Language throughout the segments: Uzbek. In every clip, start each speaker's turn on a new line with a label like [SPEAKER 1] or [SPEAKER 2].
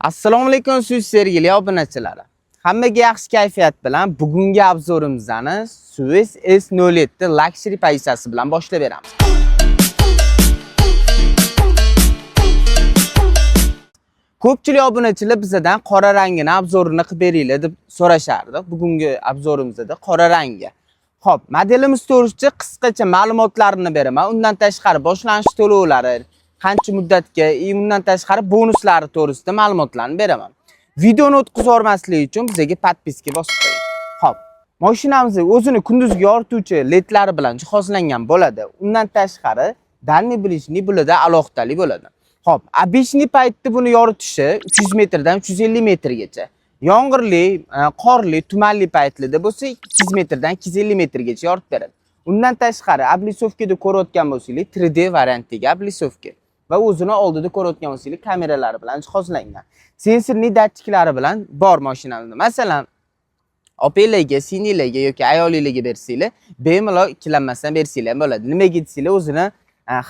[SPEAKER 1] Assalomu alaykum siz sevgili obunachilar. Hammaga yaxshi kayfiyat bilan bugungi obzorimizni Suez S07 Luxury pozitsiyasi bilan boshlab beramiz. Ko'pchilik obunachilar bizdan qora rangini obzorini qilib beringlar deb so'rashardi. Bugungi obzorimizda qora rangi. Xo'p, modelimiz to'g'risida qisqacha ma'lumotlarni beraman. Undan tashqari boshlanish to'lovlari, qancha muddatga, undan tashqari bonuslari to'g'risida ma'lumotlarni beraman. Videoni o'tkazib yubormaslik uchun bizga podpiska bosib qo'ying. Xo'p, mashinamiz o'zini kunduzgi yorituvchi ledlari bilan jihozlangan bo'ladi. Undan tashqari dalniy bilishli bo'ladi, alohidalik bo'ladi. Xo'p, obishniy paytda buni yoritishi 300 metrdan 350 metrgacha. Yomg'irli, qorli, tumanli paytlarda bo'lsa 200 metrdan 250 metrgacha yoritib beradi. Undan tashqari oblisovkada ko'rayotgan bo'lsangiz 3D variantdagi oblisovka va o'zini oldida ko'rayotgan bo'lsangiz kameralari bilan jihozlangan. Sensorli datchiklari bilan bor mashinamizda. Masalan, opanglarga, singillarga yoki ayolinglarga bersanglar, bemalol ikkilanmasdan bersanglar bo'ladi. Nimaga desanglar, o'zini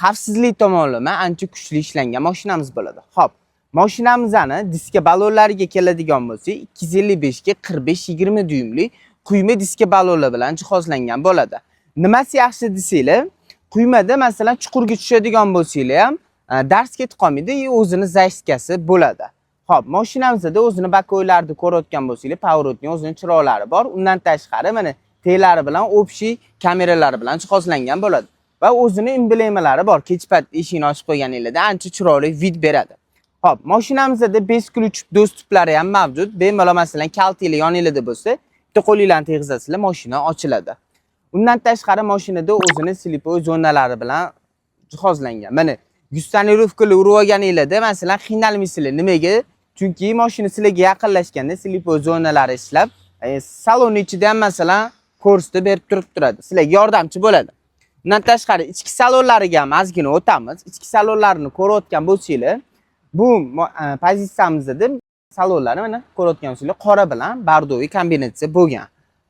[SPEAKER 1] xavfsizlik tomonlama ancha kuchli ishlangan mashinamiz bo'ladi. Xo'p, mashinamizni diska ballonlariga keladigan bo'lsak, 255 ga 45-20 dyumli quyma diska ballonlar bilan jihozlangan bo'ladi. Nimasi yaxshi desanglar, quymada masalan chuqurga tushadigan bo'lsanglar ham dars ketib qolmaydi, o'zini zayiskasi bo'ladi. Xo'p, mashinamizda o'zini bakoylarni ko'rayotgan bo'lsanglar, pavorotning o'zining chiroqlari bor. Undan tashqari mana telari bilan общий kameralari bilan jihozlangan bo'ladi. Va o'zini emblemalari bor. Kechpat eshikni ochib qo'yganingizda ancha chiroyli vid beradi. Xo'p, mashinamizda 5 ключ dostuplari ham mavjud. Bemalol masalan kaltinglar yoningizda bo'lsa, bitta qo'linglarni tegizasizlar, mashina ochiladi. Undan tashqari mashinada o'zini slipoy zonalari bilan jihozlangan. Mana gustanirovkalar urib olganingizda masalan qiynalmaysizlar. Nimaga? Chunki mashina sizlarga yaqinlashganda slipoy zonalari ishlab, salon ichida ham masalan ko'rsatib berib turadi. Sizlarga yordamchi bo'ladi. Undan tashqari ichki salonlariga ham ozgina o'tamiz. Ichki salonlarini ko'rayotgan bo'lsanglar, bu pozitsiyamizda salonlari mana ko'rayotgan bo'lsanglar qora bilan bordoviy kombinatsiya bo'lgan.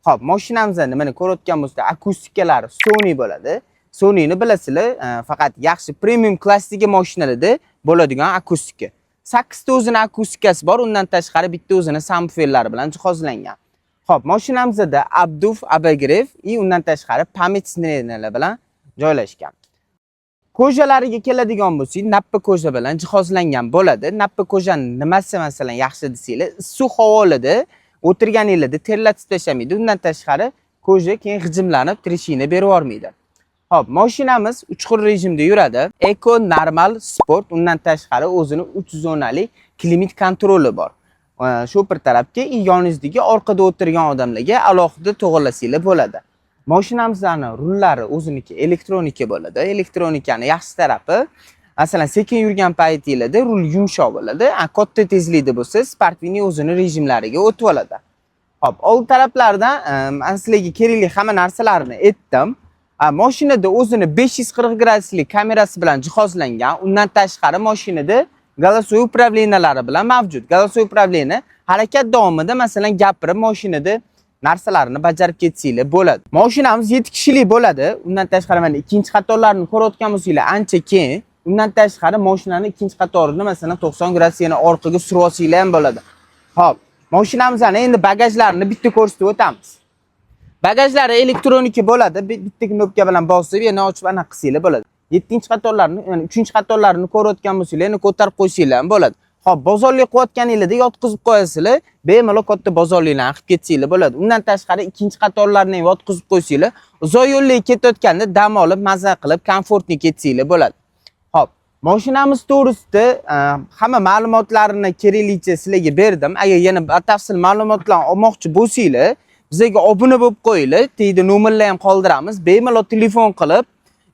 [SPEAKER 1] Xo'p, mashinamizni mana ko'rayotgan bo'lsanglar, akustikalari Sony bo'ladi. Sonyni bilasizlar, faqat yaxshi premium klassdagi mashinalarda bo'ladigan akustika. 8 ta o'zini akustikasi bor, undan tashqari bitta o'zini subwooferlari bilan jihozlangan. Xo'p, mashinamizda abduf, abagrev va undan tashqari pamять signallar bilan joylashgan. Ko'jalariga keladigan bo'lsak, nappa ko'ja bilan jihozlangan bo'ladi. Nappa ko'jani nimasi masalan yaxshi desanglar, issiq havolada o'tirganingizda terlatib tashlamaydi. Undan tashqari ko'ja keyin g'ijimlanib, trishina berib yormaydi. Xo'p, mashinamiz 3 xil rejimda yuradi. Eco, normal, sport. Undan tashqari o'zini 3 zonali klimat kontroli bor. Shu bir tarafga yoningizdagi orqada o'tirgan odamlarga alohida to'g'rilasanglar bo'ladi. Mashinamizning rullari o'ziniki elektronika bo'ladi. Elektronikani yaxshi tarafi, masalan, sekin yurgan paytingizda rul yumshoq bo'ladi. Katta tezlikda bo'lsa, sportvining o'zini rejimlariga o'tib oladi. Xo'p, old taraflardan men sizlarga kerakli hamma narsalarni aytdim. Mashinada o'zini 540 graduslik kamerasi bilan jihozlangan. Undan tashqari mashinada голосовой управлениялari bilan mavjud. Голосовой управление harakat davomida masalan gapirib mashinada narsalarni bajarib ketsanglar bo'ladi. Mashinamiz 7 kishilik bo'ladi. Undan tashqari mana ikkinchi qatorlarni ko'rayotgan bo'lsanglar ancha keng. Undan tashqari mashinani ikkinchi qatorini masalan 90 gradus yana orqaga surib olsanglar ham bo'ladi. Xo'p, mashinamizning endi bagajlarini bitta ko'rsatib o'tamiz. Bagajlari elektronika bo'ladi. Bitta knopka bilan bosib, yana ochib aniq qilsanglar bo'ladi. 7-qatorlarni, ya'ni 3-qatorlarni ko'rayotgan bo'lsanglar, yana ko'tarib qo'ysanglar ham bo'ladi. Xo'p, bozorlik qilayotganingizda yotqizib qo'yasizlar, bemalol katta bozorliklarni qilib ketsanglar bo'ladi. Undan tashqari 2-qatorlarni ham yotqizib qo'ysanglar, uzoq yo'llarga ketayotganda dam olib, maza qilib, komfortli ketsanglar bo'ladi. Xo'p, mashinamiz to'g'risida hamma ma'lumotlarni keraklicha sizlarga berdim. Agar yana batafsil ma'lumotlar olmoqchi bo'lsanglar, bizga obuna bo'lib qo'yinglar. Teyda nomerlar ham qoldiramiz. Bemalol telefon qilib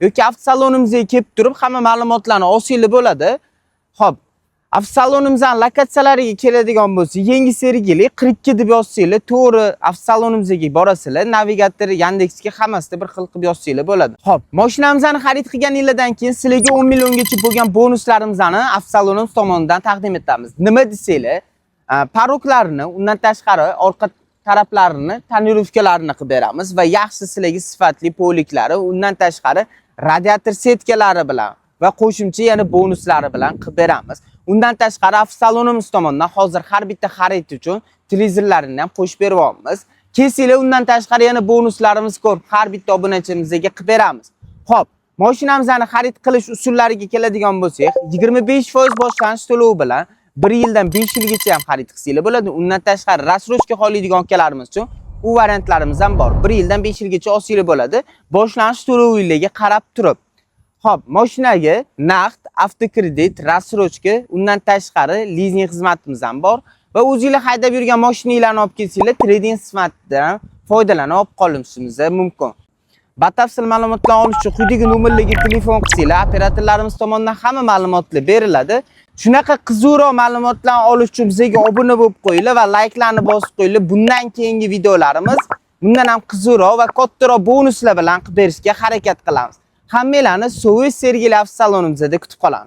[SPEAKER 1] yoki avtosalonimizga kelib turib hamma ma'lumotlarni olsanglar bo'ladi. Xo'p, avtosalonimizning lokatsiyalariga keladigan bo'lsa, Yangi Sergeli 42 deb yozsanglar, to'g'ri avtosalonimizga borasizlar. Navigator, Yandexga hammasida bir xil qilib yozsanglar bo'ladi. Xo'p, mashinamizni xarid qilganingizdan keyin sizlarga 10 milliongacha bo'lgan bonuslarimizni avtosalonimiz tomonidan taqdim etamiz. Nima desanglar, paroklarni, undan tashqari orqa taraflarini, tonirovkalarini qilib beramiz va yaxshi sizlarga sifatli poliklari, undan tashqari radiator setkalari bilan va qo'shimcha yana bonuslari bilan qilib beramiz. Undan tashqari avtosalonimiz tomonidan hozir har bitta xarid uchun televizorlarini ham qo'shib beryapmiz. Kelsanglar undan tashqari yana bonuslarimiz ko'p. Har bitta obunachimizga qilib beramiz. Xo'p, mashinamizni xarid qilish usullariga keladigan bo'lsak, 25% boshlanish to'lovi bilan 1 yildan 5 yilgacha ham xarid qilsanglar bo'ladi. Undan tashqari rassrochka xohlaydigan akalarimiz uchun u variantlarimiz ham bor. 1 yildan 5 yilgacha olsanglar bo'ladi. Boshlanish to'loviga qarab turib. Xo'p, mashinaga naqd, avtokredit, rassrochka, undan tashqari lizing xizmatimiz ham bor va o'zingizlar haydab yurgan mashinalarni olib kelsanglar, trading xizmatidan foydalanib olib qolishingiz mumkin. Batafsil ma'lumotlar olish uchun quyidagi nomerlarga telefon qilsanglar, operatorlarimiz tomonidan hamma ma'lumotlar beriladi. Shunaqa qiziqroq ma'lumotlar olish uchun bizga obuna bo'lib qo'yinglar va layklarni bosib qo'yinglar. Bundan keyingi videolarimiz bundan ham qiziqroq va kattaroq bonuslar bilan qilib berishga harakat qilamiz. Hammalarni So'z Sergeli avtosalonimizda kutib qolamiz.